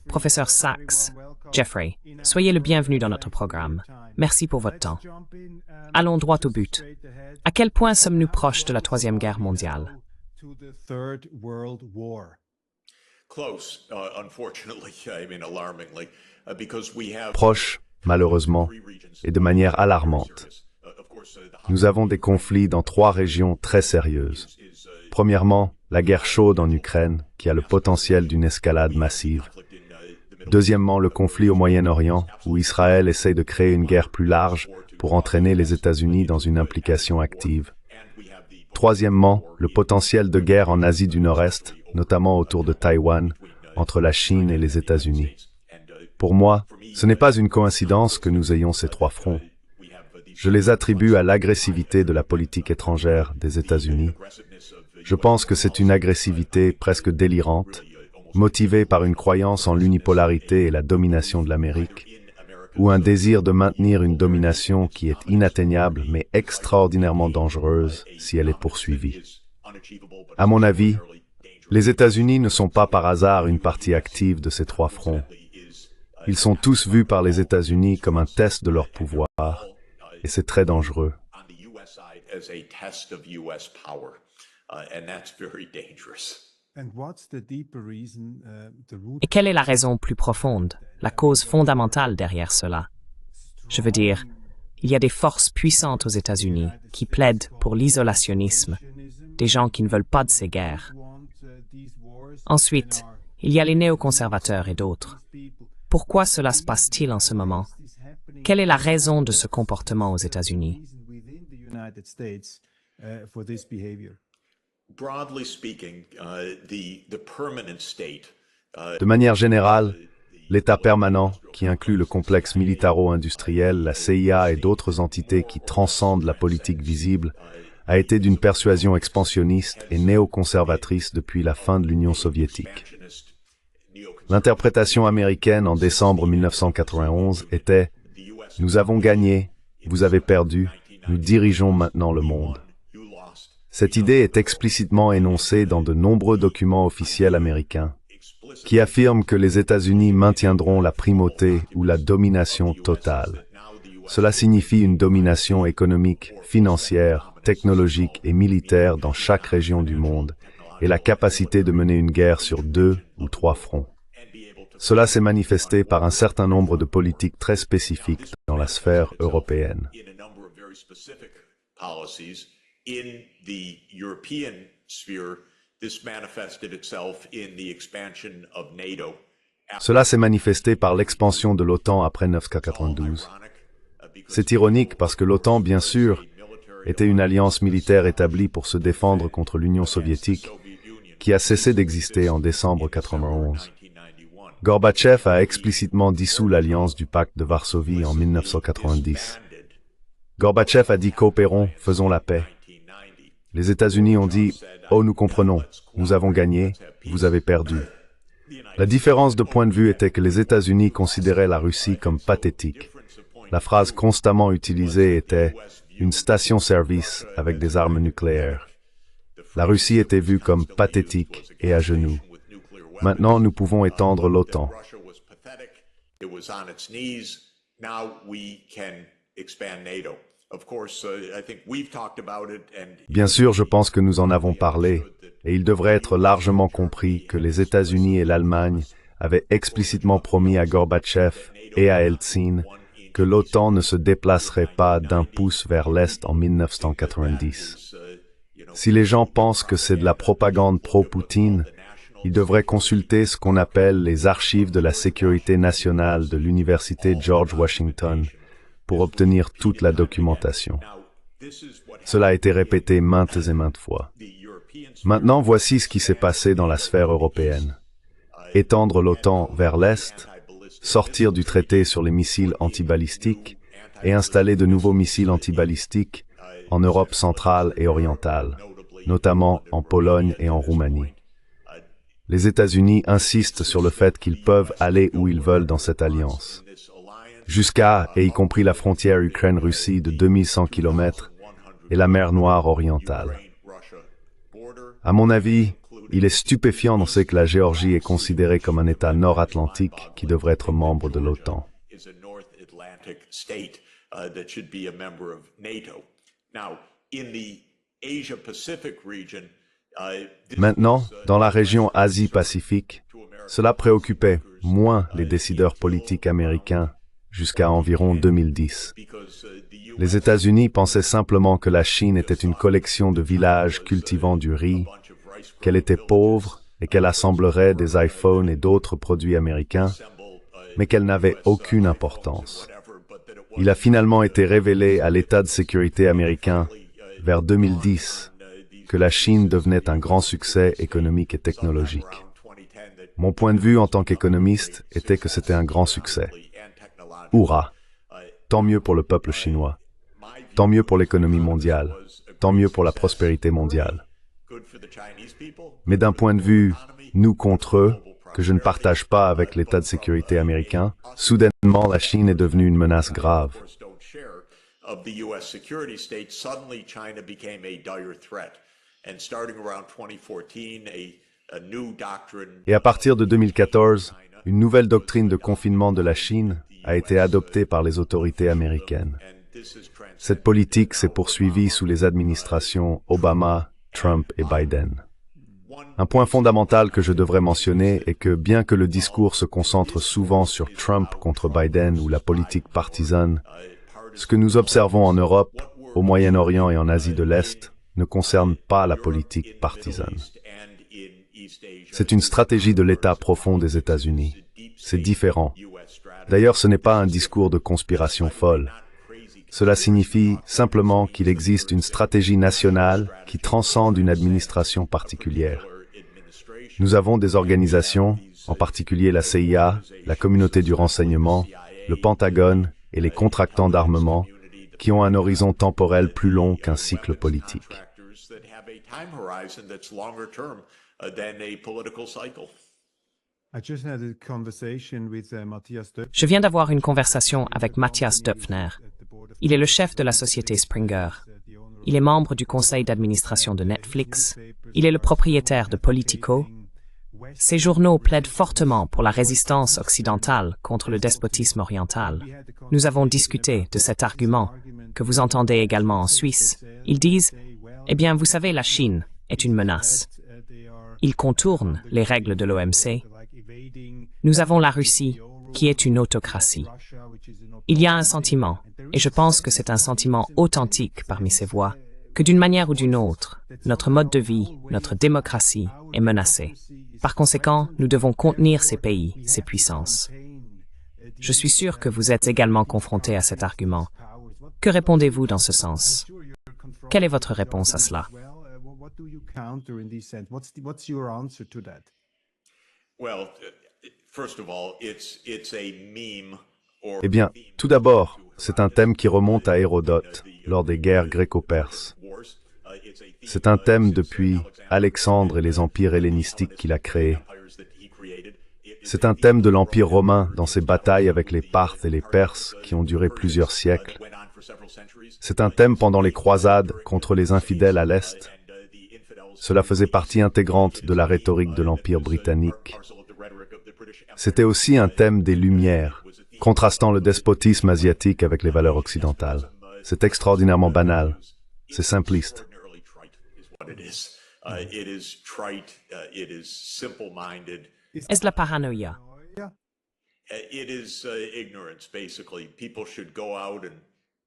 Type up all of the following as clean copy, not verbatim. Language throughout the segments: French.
Professeur Sachs, Jeffrey, soyez le bienvenu dans notre programme. Merci pour votre temps. Allons droit au but. À quel point sommes-nous proches de la Troisième Guerre mondiale? Proche, malheureusement, et de manière alarmante. Nous avons des conflits dans 3 régions très sérieuses. Premièrement, la guerre chaude en Ukraine, qui a le potentiel d'une escalade massive. Deuxièmement, le conflit au Moyen-Orient, où Israël essaye de créer une guerre plus large pour entraîner les États-Unis dans une implication active. Troisièmement, le potentiel de guerre en Asie du Nord-Est, notamment autour de Taïwan, entre la Chine et les États-Unis. Pour moi, ce n'est pas une coïncidence que nous ayons ces 3 fronts. Je les attribue à l'agressivité de la politique étrangère des États-Unis. Je pense que c'est une agressivité presque délirante, motivée par une croyance en l'unipolarité et la domination de l'Amérique, ou un désir de maintenir une domination qui est inatteignable mais extraordinairement dangereuse si elle est poursuivie. À mon avis, les États-Unis ne sont pas par hasard une partie active de ces 3 fronts. Ils sont tous vus par les États-Unis comme un test de leur pouvoir, et c'est très dangereux. Et quelle est la raison plus profonde, la cause fondamentale derrière cela? Je veux dire, il y a des forces puissantes aux États-Unis qui plaident pour l'isolationnisme, des gens qui ne veulent pas de ces guerres. Ensuite, il y a les néoconservateurs et d'autres. Pourquoi cela se passe-t-il en ce moment? Quelle est la raison de ce comportement aux États-Unis? De manière générale, l'État permanent, qui inclut le complexe militaro-industriel, la CIA et d'autres entités qui transcendent la politique visible, a été d'une persuasion expansionniste et néoconservatrice depuis la fin de l'Union soviétique. L'interprétation américaine en décembre 1991 était « Nous avons gagné, vous avez perdu, nous dirigeons maintenant le monde ». Cette idée est explicitement énoncée dans de nombreux documents officiels américains, qui affirment que les États-Unis maintiendront la primauté ou la domination totale. Cela signifie une domination économique, financière, technologique et militaire dans chaque région du monde, et la capacité de mener une guerre sur 2 ou 3 fronts. Cela s'est manifesté par un certain nombre de politiques très spécifiques dans la sphère européenne. In the European sphere, this manifested itself in the expansion of NATO. Cela s'est manifesté par l'expansion de l'OTAN après 1992. C'est ironique parce que l'OTAN, bien sûr, était une alliance militaire établie pour se défendre contre l'Union soviétique, qui a cessé d'exister en décembre 1991. Gorbatchev a explicitement dissous l'alliance du pacte de Varsovie en 1990. Gorbatchev a dit coopérons, faisons la paix. Les États-Unis ont dit « Oh, nous comprenons, nous avons gagné, vous avez perdu ». La différence de point de vue était que les États-Unis considéraient la Russie comme pathétique. La phrase constamment utilisée était « une station-service avec des armes nucléaires ». La Russie était vue comme pathétique et à genoux. Maintenant, nous pouvons étendre l'OTAN. Bien sûr, je pense que nous en avons parlé, et il devrait être largement compris que les États-Unis et l'Allemagne avaient explicitement promis à Gorbatchev et à Eltsine que l'OTAN ne se déplacerait pas d'un pouce vers l'Est en 1990. Si les gens pensent que c'est de la propagande pro-Poutine, ils devraient consulter ce qu'on appelle les archives de la sécurité nationale de l'Université George Washington pour obtenir toute la documentation. Cela a été répété maintes et maintes fois. Maintenant, voici ce qui s'est passé dans la sphère européenne. Étendre l'OTAN vers l'Est, sortir du traité sur les missiles antibalistiques et installer de nouveaux missiles antibalistiques en Europe centrale et orientale, notamment en Pologne et en Roumanie. Les États-Unis insistent sur le fait qu'ils peuvent aller où ils veulent dans cette alliance. Jusqu'à, et y compris la frontière Ukraine-Russie de 2100 km et la mer Noire orientale. À mon avis, Il est stupéfiant d'annoncer que la Géorgie est considérée comme un État nord-atlantique qui devrait être membre de l'OTAN. Maintenant, dans la région Asie-Pacifique, cela préoccupait moins les décideurs politiques américains jusqu'à environ 2010. Les États-Unis pensaient simplement que la Chine était une collection de villages cultivant du riz, qu'elle était pauvre et qu'elle assemblerait des iPhones et d'autres produits américains, mais qu'elle n'avait aucune importance. Il a finalement été révélé à l'état de sécurité américain vers 2010 que la Chine devenait un grand succès économique et technologique. Mon point de vue en tant qu'économiste était que c'était un grand succès. Hourra! Tant mieux pour le peuple chinois. Tant mieux pour l'économie mondiale. Tant mieux pour la prospérité mondiale. Mais d'un point de vue nous contre eux, que je ne partage pas avec l'état de sécurité américain, soudainement la Chine est devenue une menace grave. Et à partir de 2014, une nouvelle doctrine de confinement de la Chine a été adoptée par les autorités américaines. Cette politique s'est poursuivie sous les administrations Obama, Trump et Biden. Un point fondamental que je devrais mentionner est que bien que le discours se concentre souvent sur Trump contre Biden ou la politique partisane, ce que nous observons en Europe, au Moyen-Orient et en Asie de l'Est ne concerne pas la politique partisane. C'est une stratégie de l'État profond des États-Unis. C'est différent. D'ailleurs, ce n'est pas un discours de conspiration folle. Cela signifie simplement qu'il existe une stratégie nationale qui transcende une administration particulière. Nous avons des organisations, en particulier la CIA, la communauté du renseignement, le Pentagone et les contractants d'armement, qui ont un horizon temporel plus long qu'un cycle politique. Je viens d'avoir une conversation avec Matthias Döpfner. Il est le chef de la société Springer. Il est membre du conseil d'administration de Netflix. Il est le propriétaire de Politico. Ces journaux plaident fortement pour la résistance occidentale contre le despotisme oriental. Nous avons discuté de cet argument que vous entendez également en Suisse. Ils disent, eh bien, vous savez, la Chine est une menace. Ils contournent les règles de l'OMC. Nous avons la Russie, qui est une autocratie. Il y a un sentiment, et je pense que c'est un sentiment authentique parmi ces voix, que d'une manière ou d'une autre, notre mode de vie, notre démocratie est menacée. Par conséquent, nous devons contenir ces pays, ces puissances. Je suis sûr que vous êtes également confronté à cet argument. Que répondez-vous dans ce sens? Quelle est votre réponse à cela? Eh bien, tout d'abord, c'est un thème qui remonte à Hérodote, lors des guerres gréco-perses. C'est un thème depuis Alexandre et les empires hellénistiques qu'il a créés. C'est un thème de l'Empire romain dans ses batailles avec les Parthes et les Perses qui ont duré plusieurs siècles. C'est un thème pendant les croisades contre les infidèles à l'Est. Cela faisait partie intégrante de la rhétorique de l'Empire britannique. C'était aussi un thème des Lumières, contrastant le despotisme asiatique avec les valeurs occidentales. C'est extraordinairement banal. C'est simpliste. Est-ce la paranoïa?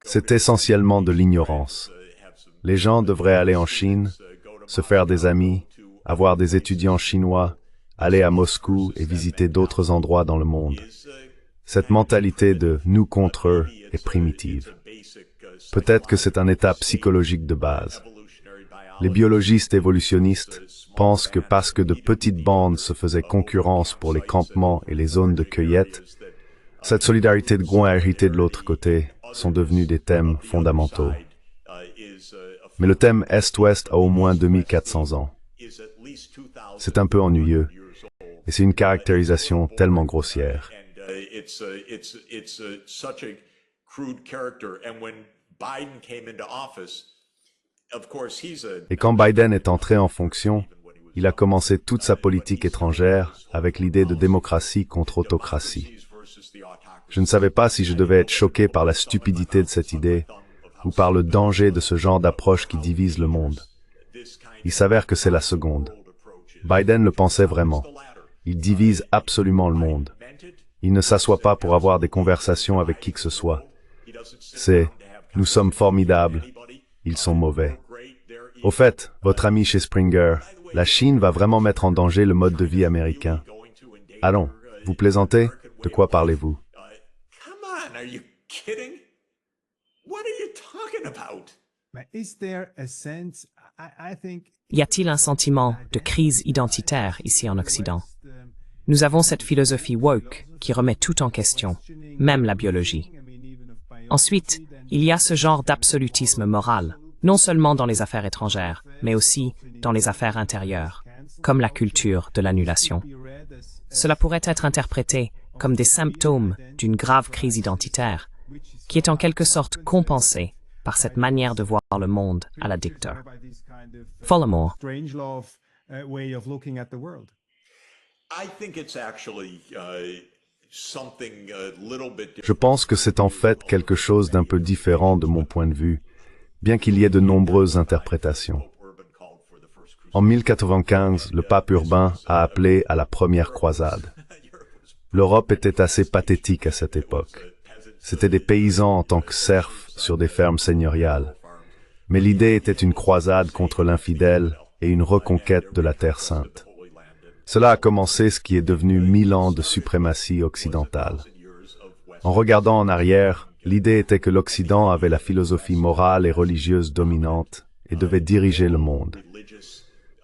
C'est essentiellement de l'ignorance. Les gens devraient aller en Chine, se faire des amis, avoir des étudiants chinois, aller à Moscou et visiter d'autres endroits dans le monde. Cette mentalité de « nous contre eux » est primitive. Peut-être que c'est un état psychologique de base. Les biologistes évolutionnistes pensent que parce que de petites bandes se faisaient concurrence pour les campements et les zones de cueillette, cette solidarité de groin héritée de l'autre côté sont devenus des thèmes fondamentaux. Mais le thème Est-Ouest a au moins 2400 ans. C'est un peu ennuyeux, et c'est une caractérisation tellement grossière. Et quand Biden est entré en fonction, il a commencé toute sa politique étrangère avec l'idée de démocratie contre autocratie. Je ne savais pas si je devais être choqué par la stupidité de cette idée ou par le danger de ce genre d'approche qui divise le monde. Il s'avère que c'est la seconde. Biden le pensait vraiment. Il divise absolument le monde. Il ne s'assoit pas pour avoir des conversations avec qui que ce soit. C'est « nous sommes formidables, ils sont mauvais ». Au fait, votre ami chez Springer, la Chine va vraiment mettre en danger le mode de vie américain. Allons, vous plaisantez? De quoi parlez-vous? Y a-t-il un sentiment de crise identitaire ici en Occident? Nous avons cette philosophie woke qui remet tout en question, même la biologie. Ensuite, il y a ce genre d'absolutisme moral, non seulement dans les affaires étrangères, mais aussi dans les affaires intérieures, comme la culture de l'annulation. Cela pourrait être interprété comme des symptômes d'une grave crise identitaire, qui est en quelque sorte compensée par cette manière de voir le monde à la dictature. Furthermore, je pense que c'est en fait quelque chose d'un peu différent de mon point de vue, bien qu'il y ait de nombreuses interprétations. En 1095, le pape Urbain a appelé à la première croisade. L'Europe était assez pathétique à cette époque. C'étaient des paysans en tant que serfs sur des fermes seigneuriales. Mais l'idée était une croisade contre l'infidèle et une reconquête de la Terre Sainte. Cela a commencé ce qui est devenu 1000 ans de suprématie occidentale. En regardant en arrière, l'idée était que l'Occident avait la philosophie morale et religieuse dominante et devait diriger le monde.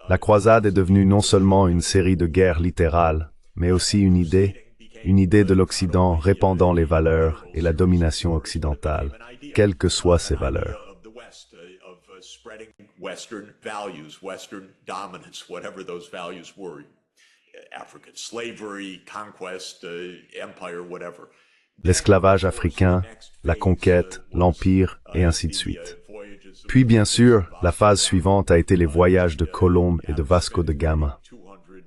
La croisade est devenue non seulement une série de guerres littérales, mais aussi une idée de l'Occident répandant les valeurs et la domination occidentale, quelles que soient ces valeurs. Western values, Western dominance, whatever those values were, African slavery, conquest, empire, whatever. L'esclavage africain, la conquête, l'empire, et ainsi de suite. Puis, bien sûr, la phase suivante a été les voyages de Colomb et de Vasco de Gama.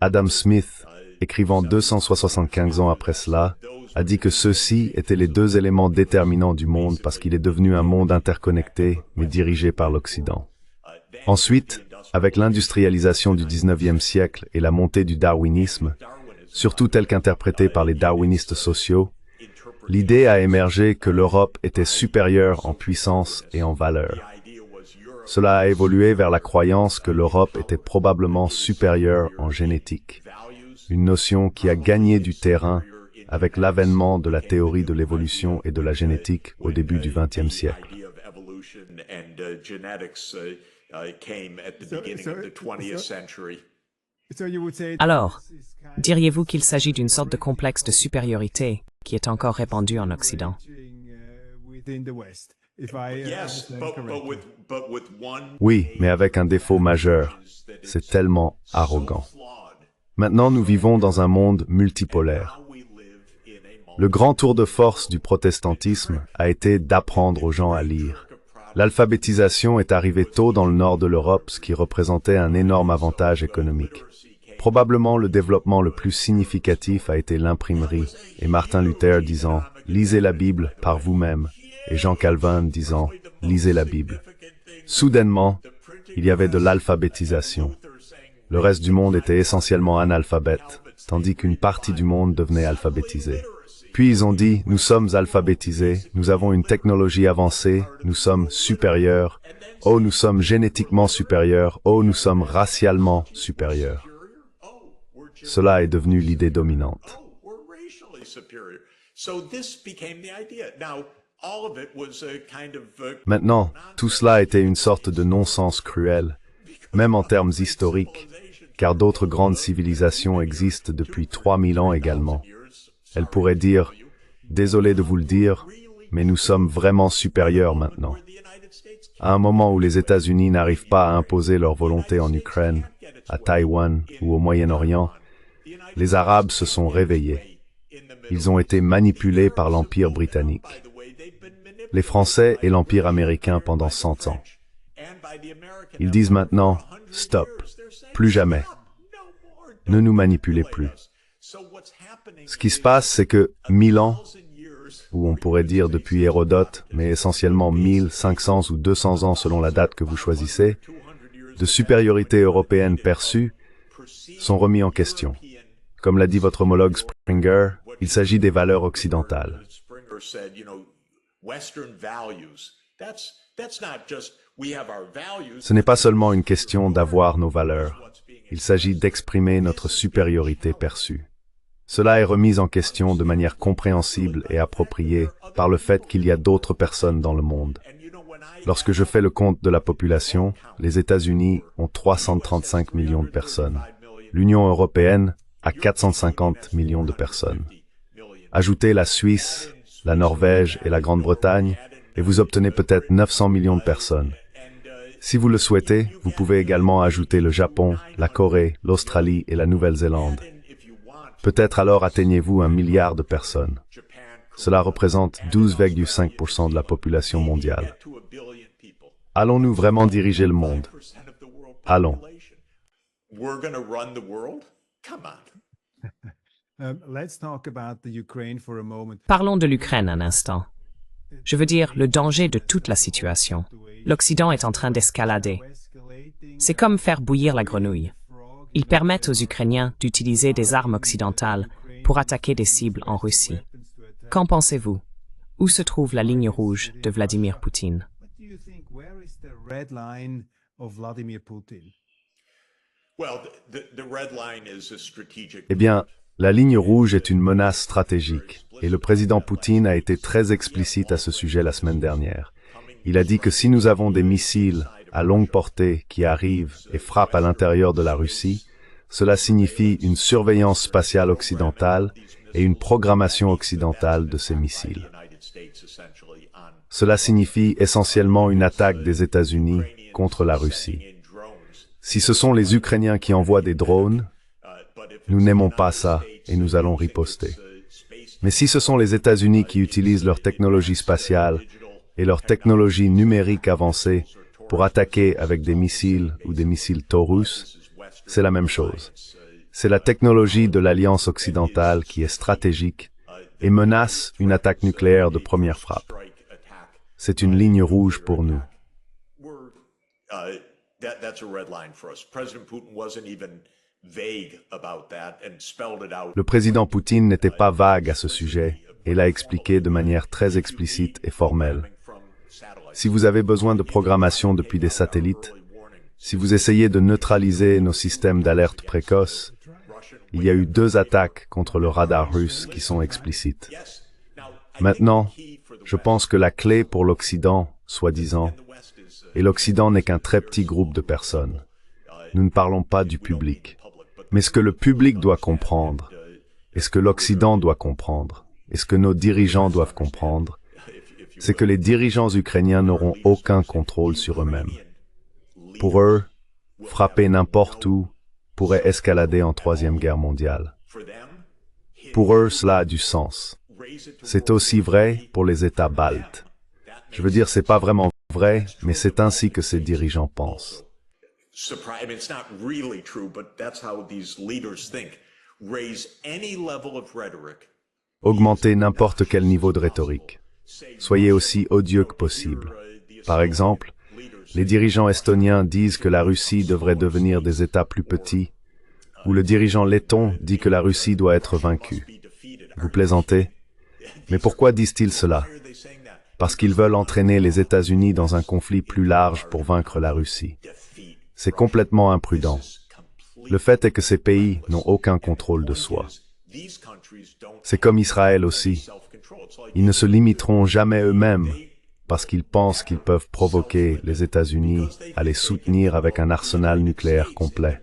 Adam Smith, écrivant 275 ans après cela, a dit que ceux-ci étaient les deux éléments déterminants du monde parce qu'il est devenu un monde interconnecté, mais dirigé par l'Occident. Ensuite, avec l'industrialisation du XIXe siècle et la montée du darwinisme, surtout tel qu'interprété par les darwinistes sociaux, l'idée a émergé que l'Europe était supérieure en puissance et en valeur. Cela a évolué vers la croyance que l'Europe était probablement supérieure en génétique, une notion qui a gagné du terrain avec l'avènement de la théorie de l'évolution et de la génétique au début du XXe siècle. Alors, diriez-vous qu'il s'agit d'une sorte de complexe de supériorité qui est encore répandu en Occident? Oui, mais avec un défaut majeur. C'est tellement arrogant. Maintenant, nous vivons dans un monde multipolaire. Le grand tour de force du protestantisme a été d'apprendre aux gens à lire. L'alphabétisation est arrivée tôt dans le nord de l'Europe, ce qui représentait un énorme avantage économique. Probablement le développement le plus significatif a été l'imprimerie, et Martin Luther disant « Lisez la Bible par vous-même » et Jean Calvin disant « Lisez la Bible ». Soudainement, il y avait de l'alphabétisation. Le reste du monde était essentiellement analphabète, tandis qu'une partie du monde devenait alphabétisée. Puis ils ont dit, nous sommes alphabétisés, nous avons une technologie avancée, nous sommes supérieurs, oh nous sommes génétiquement supérieurs, oh nous sommes racialement supérieurs. Cela est devenu l'idée dominante. Maintenant, tout cela était une sorte de non-sens cruel, même en termes historiques, car d'autres grandes civilisations existent depuis 3000 ans également. Elle pourrait dire « Désolé de vous le dire, mais nous sommes vraiment supérieurs maintenant. » À un moment où les États-Unis n'arrivent pas à imposer leur volonté en Ukraine, à Taïwan ou au Moyen-Orient, les Arabes se sont réveillés. Ils ont été manipulés par l'Empire britannique. Les Français et l'Empire américain pendant 100 ans. Ils disent maintenant « Stop, plus jamais ». Ne nous manipulez plus. Ce qui se passe, c'est que 1000 ans, ou on pourrait dire depuis Hérodote, mais essentiellement 1500 ou 200 ans selon la date que vous choisissez, de supériorité européenne perçue, sont remis en question. Comme l'a dit votre homologue Springer, il s'agit des valeurs occidentales. Ce n'est pas seulement une question d'avoir nos valeurs, il s'agit d'exprimer notre supériorité perçue. Cela est remis en question de manière compréhensible et appropriée par le fait qu'il y a d'autres personnes dans le monde. Lorsque je fais le compte de la population, les États-Unis ont 335 millions de personnes. L'Union européenne a 450 millions de personnes. Ajoutez la Suisse, la Norvège et la Grande-Bretagne, et vous obtenez peut-être 900 millions de personnes. Si vous le souhaitez, vous pouvez également ajouter le Japon, la Corée, l'Australie et la Nouvelle-Zélande. Peut-être alors atteignez-vous 1 milliard de personnes. Cela représente 12,5% de la population mondiale. Allons-nous vraiment diriger le monde? Allons. Parlons de l'Ukraine un instant. Je veux dire, le danger de toute la situation. L'Occident est en train d'escalader. C'est comme faire bouillir la grenouille. Ils permettent aux Ukrainiens d'utiliser des armes occidentales pour attaquer des cibles en Russie. Qu'en pensez-vous? Où se trouve la ligne rouge de Vladimir Poutine? Eh bien, la ligne rouge est une menace stratégique, et le président Poutine a été très explicite à ce sujet la semaine dernière. Il a dit que si nous avons des missiles à longue portée qui arrivent et frappent à l'intérieur de la Russie, cela signifie une surveillance spatiale occidentale et une programmation occidentale de ces missiles. Cela signifie essentiellement une attaque des États-Unis contre la Russie. Si ce sont les Ukrainiens qui envoient des drones, nous n'aimons pas ça et nous allons riposter. Mais si ce sont les États-Unis qui utilisent leur technologie spatiale et leur technologie numérique avancée pour attaquer avec des missiles ou des missiles Taurus, c'est la même chose. C'est la technologie de l'Alliance occidentale qui est stratégique et menace une attaque nucléaire de première frappe. C'est une ligne rouge pour nous. Le président Poutine n'était pas vague à ce sujet et l'a expliqué de manière très explicite et formelle. Si vous avez besoin de programmation depuis des satellites, si vous essayez de neutraliser nos systèmes d'alerte précoce, il y a eu 2 attaques contre le radar russe qui sont explicites. Maintenant, je pense que la clé pour l'Occident, soi-disant, et l'Occident n'est qu'un très petit groupe de personnes. Nous ne parlons pas du public. Mais ce que le public doit comprendre, et ce que l'Occident doit comprendre, et ce que nos dirigeants doivent comprendre, c'est que les dirigeants ukrainiens n'auront aucun contrôle sur eux-mêmes. Pour eux, frapper n'importe où pourrait escalader en 3e guerre mondiale. Pour eux, cela a du sens. C'est aussi vrai pour les États baltes. Je veux dire, c'est pas vraiment vrai, mais c'est ainsi que ces dirigeants pensent. Augmentez n'importe quel niveau de rhétorique. Soyez aussi odieux que possible. Par exemple, les dirigeants estoniens disent que la Russie devrait devenir des États plus petits, ou le dirigeant letton dit que la Russie doit être vaincue. Vous plaisantez? Mais pourquoi disent-ils cela? Parce qu'ils veulent entraîner les États-Unis dans un conflit plus large pour vaincre la Russie. C'est complètement imprudent. Le fait est que ces pays n'ont aucun contrôle de soi. C'est comme Israël aussi. Ils ne se limiteront jamais eux-mêmes parce qu'ils pensent qu'ils peuvent provoquer les États-Unis à les soutenir avec un arsenal nucléaire complet.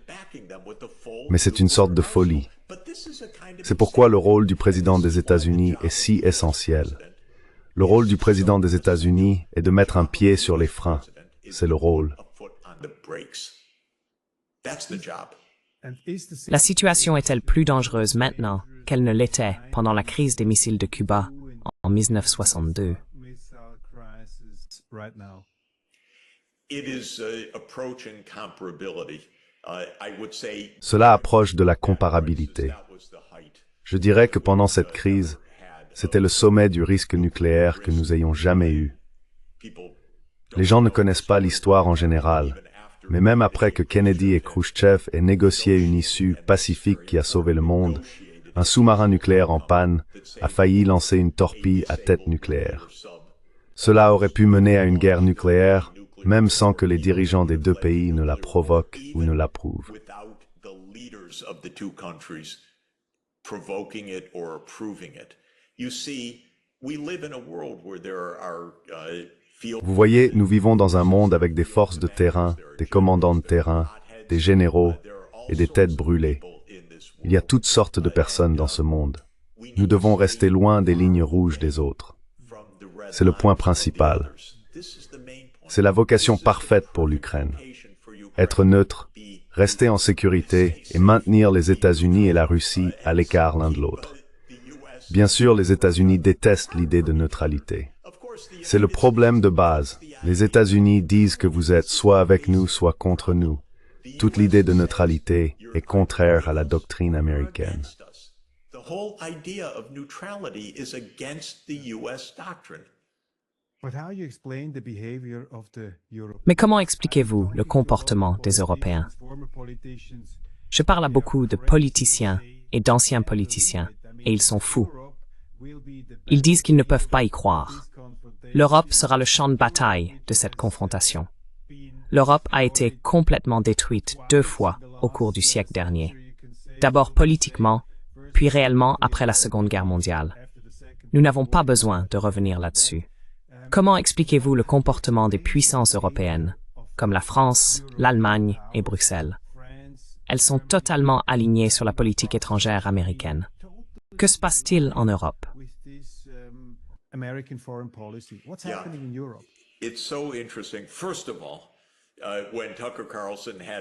Mais c'est une sorte de folie. C'est pourquoi le rôle du président des États-Unis est si essentiel. Le rôle du président des États-Unis est de mettre un pied sur les freins. C'est le rôle. La situation est-elle plus dangereuse maintenant qu'elle ne l'était pendant la crise des missiles de Cuba en 1962? Cela approche de la comparabilité. Je dirais que pendant cette crise, c'était le sommet du risque nucléaire que nous ayons jamais eu. Les gens ne connaissent pas l'histoire en général, mais même après que Kennedy et Khrouchtchev aient négocié une issue pacifique qui a sauvé le monde, un sous-marin nucléaire en panne a failli lancer une torpille à tête nucléaire. Cela aurait pu mener à une guerre nucléaire, même sans que les dirigeants des deux pays ne la provoquent ou ne l'approuvent. Vous voyez, nous vivons dans un monde avec des forces de terrain, des commandants de terrain, des généraux et des têtes brûlées. Il y a toutes sortes de personnes dans ce monde. Nous devons rester loin des lignes rouges des autres. C'est le point principal. C'est la vocation parfaite pour l'Ukraine. Être neutre, rester en sécurité et maintenir les États-Unis et la Russie à l'écart l'un de l'autre. Bien sûr, les États-Unis détestent l'idée de neutralité. C'est le problème de base. Les États-Unis disent que vous êtes soit avec nous, soit contre nous. Toute l'idée de neutralité est contraire à la doctrine américaine. Mais comment expliquez-vous le comportement des Européens? Je parle à beaucoup de politiciens et d'anciens politiciens, et ils sont fous. Ils disent qu'ils ne peuvent pas y croire. L'Europe sera le champ de bataille de cette confrontation. L'Europe a été complètement détruite 2 fois au cours du siècle dernier. D'abord politiquement, puis réellement après la Seconde Guerre mondiale. Nous n'avons pas besoin de revenir là-dessus. Comment expliquez-vous le comportement des puissances européennes, comme la France, l'Allemagne et Bruxelles? Elles sont totalement alignées sur la politique étrangère américaine. Que se passe-t-il en Europe?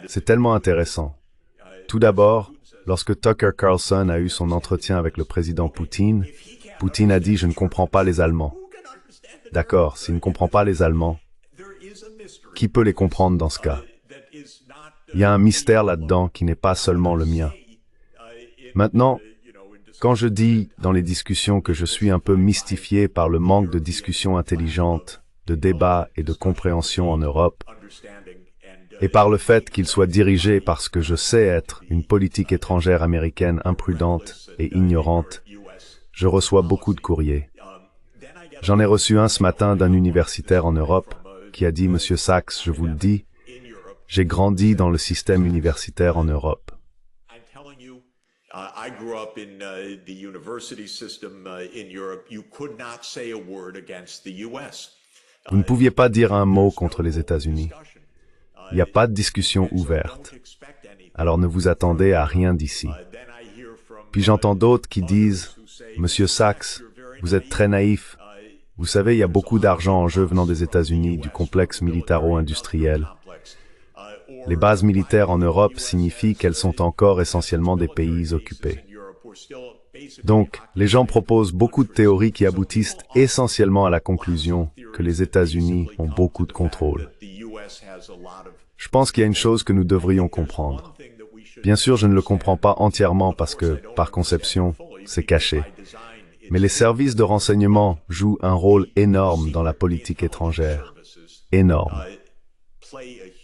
C'est tellement intéressant. Tout d'abord, lorsque Tucker Carlson a eu son entretien avec le président Poutine, Poutine a dit « Je ne comprends pas les Allemands ». D'accord, s'il ne comprend pas les Allemands, qui peut les comprendre dans ce cas? Il y a un mystère là-dedans qui n'est pas seulement le mien. Maintenant, quand je dis dans les discussions que je suis un peu mystifié par le manque de discussions intelligentes, de débats et de compréhension en Europe, et par le fait qu'il soit dirigé par ce que je sais être une politique étrangère américaine imprudente et ignorante, je reçois beaucoup de courriers. J'en ai reçu un ce matin d'un universitaire en Europe qui a dit « Monsieur Sachs, je vous le dis, j'ai grandi dans le système universitaire en Europe. Vous ne pouviez pas dire un mot contre les États-Unis. Il n'y a pas de discussion ouverte. Alors ne vous attendez à rien d'ici. » Puis j'entends d'autres qui disent « Monsieur Sachs, vous êtes très naïf. Vous savez, il y a beaucoup d'argent en jeu venant des États-Unis, du complexe militaro-industriel. Les bases militaires en Europe signifient qu'elles sont encore essentiellement des pays occupés. Donc, les gens proposent beaucoup de théories qui aboutissent essentiellement à la conclusion que les États-Unis ont beaucoup de contrôle. Je pense qu'il y a une chose que nous devrions comprendre. Bien sûr, je ne le comprends pas entièrement parce que, par conception, c'est caché. Mais les services de renseignement jouent un rôle énorme dans la politique étrangère. Énorme.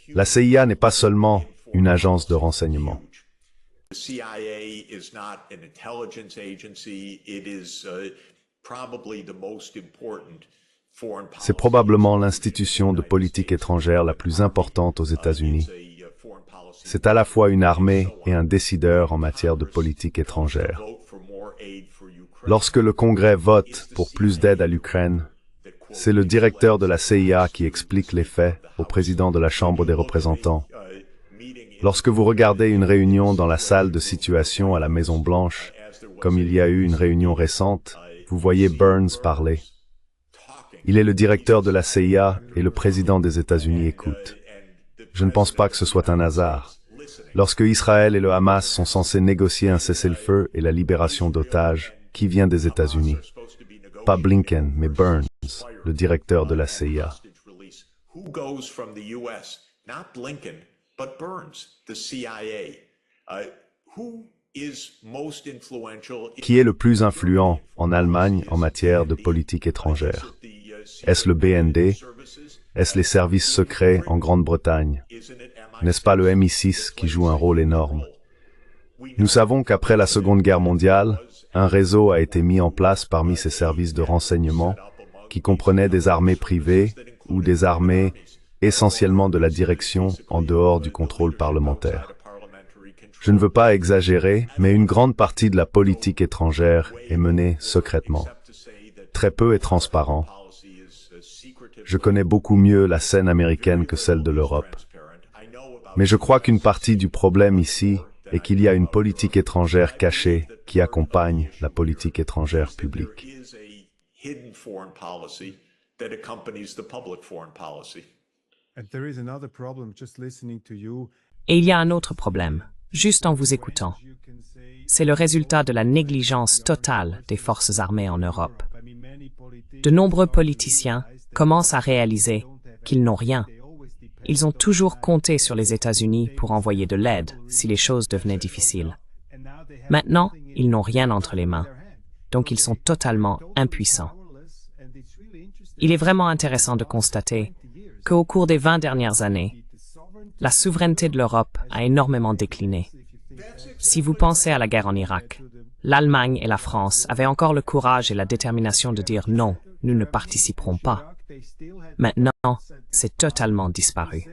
La CIA n'est pas seulement une agence de renseignement. C'est probablement l'institution de politique étrangère la plus importante aux États-Unis. C'est à la fois une armée et un décideur en matière de politique étrangère. Lorsque le Congrès vote pour plus d'aide à l'Ukraine, c'est le directeur de la CIA qui explique les faits au président de la Chambre des représentants. Lorsque vous regardez une réunion dans la salle de situation à la Maison-Blanche, comme il y a eu une réunion récente, vous voyez Burns parler. Il est le directeur de la CIA et le président des États-Unis écoute. Je ne pense pas que ce soit un hasard. Lorsque Israël et le Hamas sont censés négocier un cessez-le-feu et la libération d'otages, qui vient des États-Unis? Pas Blinken, mais Burns, le directeur de la CIA. but Burns, the CIA. Who is most influential? Qui est le plus influent en Allemagne en matière de politique étrangère? Est-ce le BND? Est-ce les services secrets en Grande-Bretagne? N'est-ce pas le MI6 qui joue un rôle énorme? Nous savons qu'après la Seconde Guerre mondiale, un réseau a été mis en place parmi ces services de renseignement qui comprenait des armées privées ou des armées essentiellement de la direction en dehors du contrôle parlementaire. Je ne veux pas exagérer, mais une grande partie de la politique étrangère est menée secrètement. Très peu est transparent. Je connais beaucoup mieux la scène américaine que celle de l'Europe. Mais je crois qu'une partie du problème ici est qu'il y a une politique étrangère cachée qui accompagne la politique étrangère publique. Et il y a un autre problème, juste en vous écoutant. C'est le résultat de la négligence totale des forces armées en Europe. De nombreux politiciens commencent à réaliser qu'ils n'ont rien. Ils ont toujours compté sur les États-Unis pour envoyer de l'aide si les choses devenaient difficiles. Maintenant, ils n'ont rien entre les mains, donc ils sont totalement impuissants. Il est vraiment intéressant de constater qu'au cours des 20 dernières années, la souveraineté de l'Europe a énormément décliné. Si vous pensez à la guerre en Irak, l'Allemagne et la France avaient encore le courage et la détermination de dire non, nous ne participerons pas. Maintenant, c'est totalement disparu.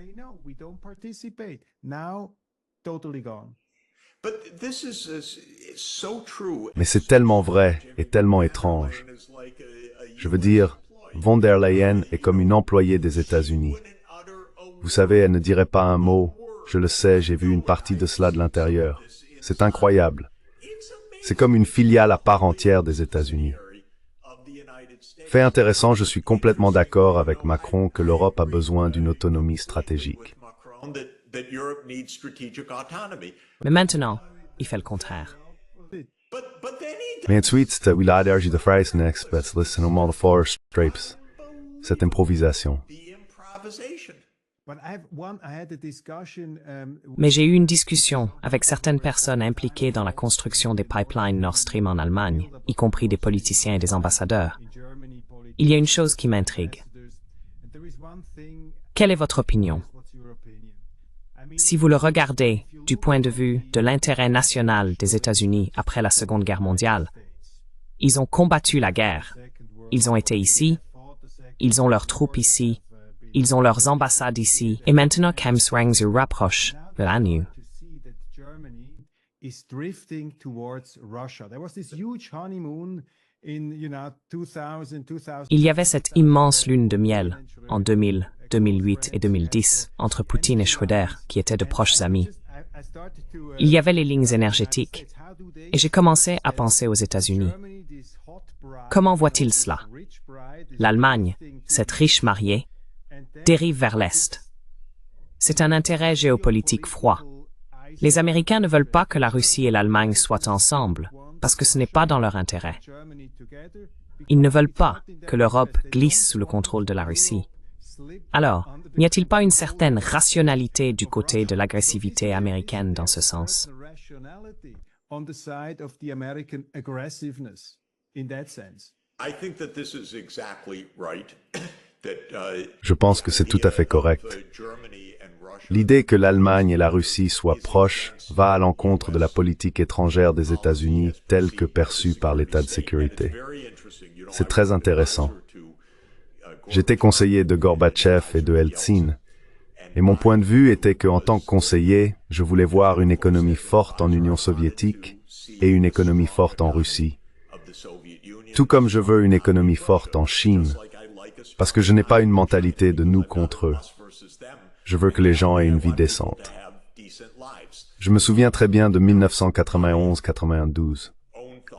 Mais c'est tellement vrai et tellement étrange. Je veux dire, von der Leyen est comme une employée des États-Unis. Vous savez, elle ne dirait pas un mot. Je le sais, j'ai vu une partie de cela de l'intérieur. C'est incroyable. C'est comme une filiale à part entière des États-Unis. Fait intéressant, je suis complètement d'accord avec Macron que l'Europe a besoin d'une autonomie stratégique. Mais maintenant, il fait le contraire. Men tweets we lader je de phrase next, but listen om alle forstrapes. Cette improvisation. Mais j'ai eu une discussion avec certaines personnes impliquées dans la construction des pipelines Nord Stream en Allemagne, y compris des politiciens et des ambassadeurs. Il y a une chose qui m'intrigue. Quelle est votre opinion? Si vous le regardez du point de vue de l'intérêt national des États-Unis après la Seconde Guerre mondiale, ils ont combattu la guerre. Ils ont été ici, ils ont leurs troupes ici, ils ont leurs ambassades ici, et maintenant Kemsrang se rapproche de l'ANU. Il y avait cette immense lune de miel en 2000, 2008 et 2010 entre Poutine et Schröder, qui étaient de proches amis. Il y avait les lignes énergétiques, et j'ai commencé à penser aux États-Unis. Comment voit-il cela? L'Allemagne, cette riche mariée, dérive vers l'Est. C'est un intérêt géopolitique froid. Les Américains ne veulent pas que la Russie et l'Allemagne soient ensemble, parce que ce n'est pas dans leur intérêt. Ils ne veulent pas que l'Europe glisse sous le contrôle de la Russie. Alors, n'y a-t-il pas une certaine rationalité du côté de l'agressivité américaine dans ce sens? Je pense que c'est tout à fait correct. L'idée que l'Allemagne et la Russie soient proches va à l'encontre de la politique étrangère des États-Unis telle que perçue par l'État de sécurité. C'est très intéressant. J'étais conseiller de Gorbatchev et de Eltsine, et mon point de vue était qu'en tant que conseiller, je voulais voir une économie forte en Union soviétique et une économie forte en Russie. Tout comme je veux une économie forte en Chine, parce que je n'ai pas une mentalité de nous contre eux. Je veux que les gens aient une vie décente. Je me souviens très bien de 1991-92.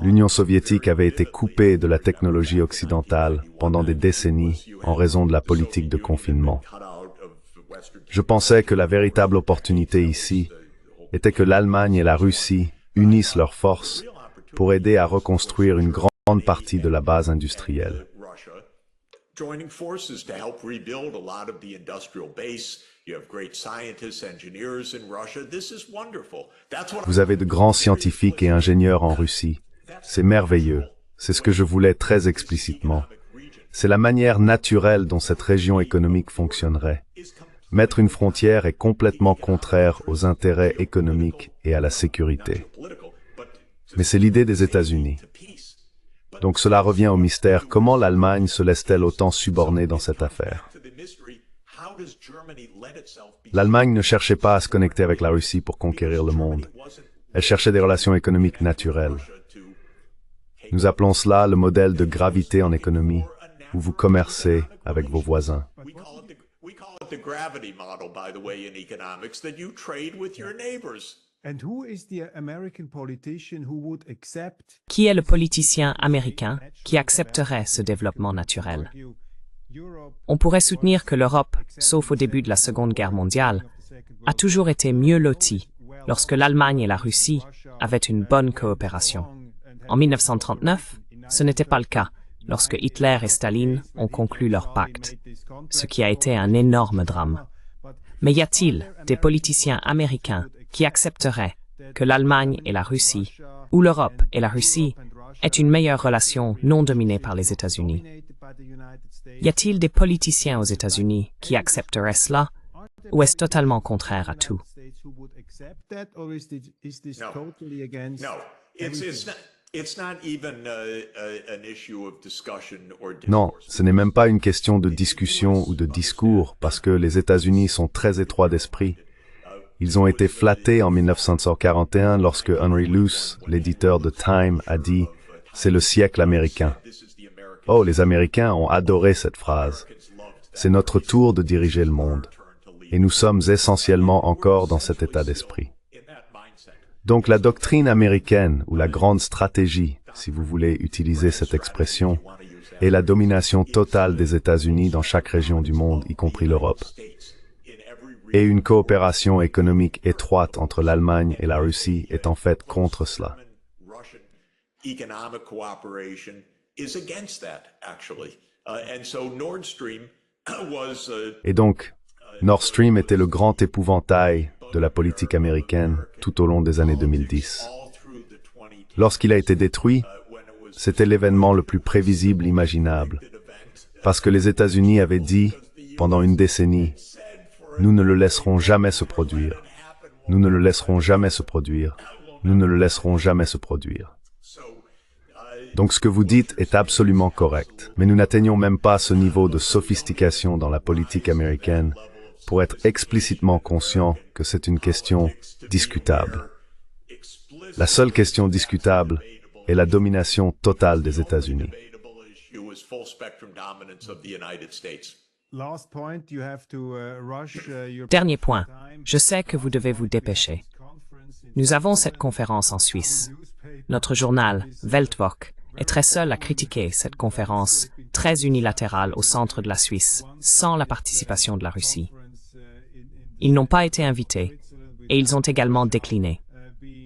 L'Union soviétique avait été coupée de la technologie occidentale pendant des décennies en raison de la politique de confinement. Je pensais que la véritable opportunité ici était que l'Allemagne et la Russie unissent leurs forces pour aider à reconstruire une grande partie de la base industrielle. Vous avez de grands scientifiques et ingénieurs en Russie. C'est merveilleux. C'est ce que je voulais très explicitement. C'est la manière naturelle dont cette région économique fonctionnerait. Mettre une frontière est complètement contraire aux intérêts économiques et à la sécurité. Mais c'est l'idée des États-Unis. Donc cela revient au mystère, comment l'Allemagne se laisse-t-elle autant suborner dans cette affaire? L'Allemagne ne cherchait pas à se connecter avec la Russie pour conquérir le monde. Elle cherchait des relations économiques naturelles. Nous appelons cela le modèle de gravité en économie, où vous commercez avec vos voisins. Qui est le politicien américain qui accepterait ce développement naturel? On pourrait soutenir que l'Europe, sauf au début de la Seconde Guerre mondiale, a toujours été mieux lotie lorsque l'Allemagne et la Russie avaient une bonne coopération. En 1939, ce n'était pas le cas lorsque Hitler et Staline ont conclu leur pacte, ce qui a été un énorme drame. Mais y a-t-il des politiciens américains qui accepteraient que l'Allemagne et la Russie, ou l'Europe et la Russie, aient une meilleure relation non dominée par les États-Unis? Y a-t-il des politiciens aux États-Unis qui accepteraient cela, ou est-ce totalement contraire à tout? Non, ce n'est même pas une question de discussion ou de discours, parce que les États-Unis sont très étroits d'esprit. Ils ont été flattés en 1941 lorsque Henry Luce, l'éditeur de Time, a dit « C'est le siècle américain ». Oh, les Américains ont adoré cette phrase. C'est notre tour de diriger le monde. Et nous sommes essentiellement encore dans cet état d'esprit. Donc la doctrine américaine, ou la grande stratégie, si vous voulez utiliser cette expression, est la domination totale des États-Unis dans chaque région du monde, y compris l'Europe. Et une coopération économique étroite entre l'Allemagne et la Russie est en fait contre cela. Et donc, Nord Stream était le grand épouvantail de la politique américaine tout au long des années 2010. Lorsqu'il a été détruit, c'était l'événement le plus prévisible imaginable, parce que les États-Unis avaient dit, pendant une décennie, « Nous ne le laisserons jamais se produire. Nous ne le laisserons jamais se produire. Nous ne le laisserons jamais se produire. » Donc ce que vous dites est absolument correct, mais nous n'atteignons même pas ce niveau de sophistication dans la politique américaine pour être explicitement conscients que c'est une question discutable. La seule question discutable est la domination totale des États-Unis. Dernier point. Je sais que vous devez vous dépêcher. Nous avons cette conférence en Suisse. Notre journal, Weltwoche, est très seul à critiquer cette conférence très unilatérale au centre de la Suisse, sans la participation de la Russie. Ils n'ont pas été invités, et ils ont également décliné.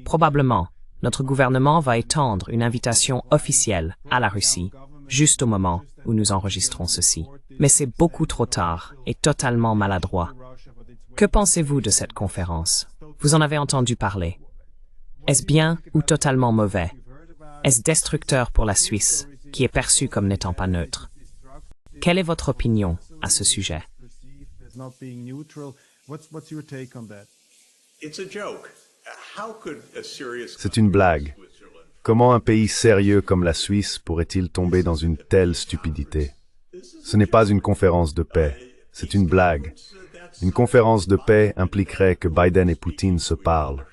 Probablement, notre gouvernement va étendre une invitation officielle à la Russie, juste au moment où nous enregistrons ceci. Mais c'est beaucoup trop tard et totalement maladroit. Que pensez-vous de cette conférence? Vous en avez entendu parler. Est-ce bien ou totalement mauvais? Est-ce destructeur pour la Suisse, qui est perçue comme n'étant pas neutre? Quelle est votre opinion à ce sujet? C'est une blague. Comment un pays sérieux comme la Suisse pourrait-il tomber dans une telle stupidité? Ce n'est pas une conférence de paix, c'est une blague. Une conférence de paix impliquerait que Biden et Poutine se parlent.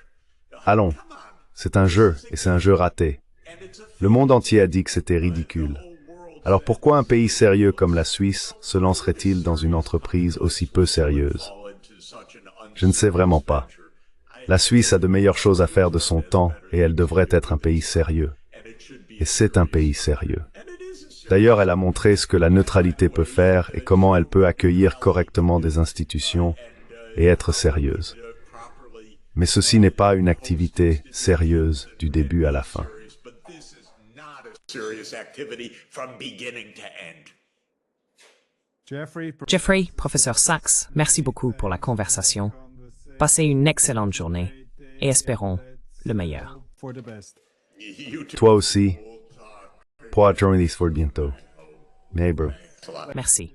Allons, c'est un jeu, et c'est un jeu raté. Le monde entier a dit que c'était ridicule. Alors pourquoi un pays sérieux comme la Suisse se lancerait-il dans une entreprise aussi peu sérieuse? Je ne sais vraiment pas. La Suisse a de meilleures choses à faire de son temps, et elle devrait être un pays sérieux. Et c'est un pays sérieux. D'ailleurs, elle a montré ce que la neutralité peut faire et comment elle peut accueillir correctement des institutions et être sérieuse. Mais ceci n'est pas une activité sérieuse du début à la fin. Jeffrey, professeur Sachs, merci beaucoup pour la conversation. Passez une excellente journée et espérons le meilleur. Toi aussi. Pour journaliste for bientôt. Neighbor. Merci.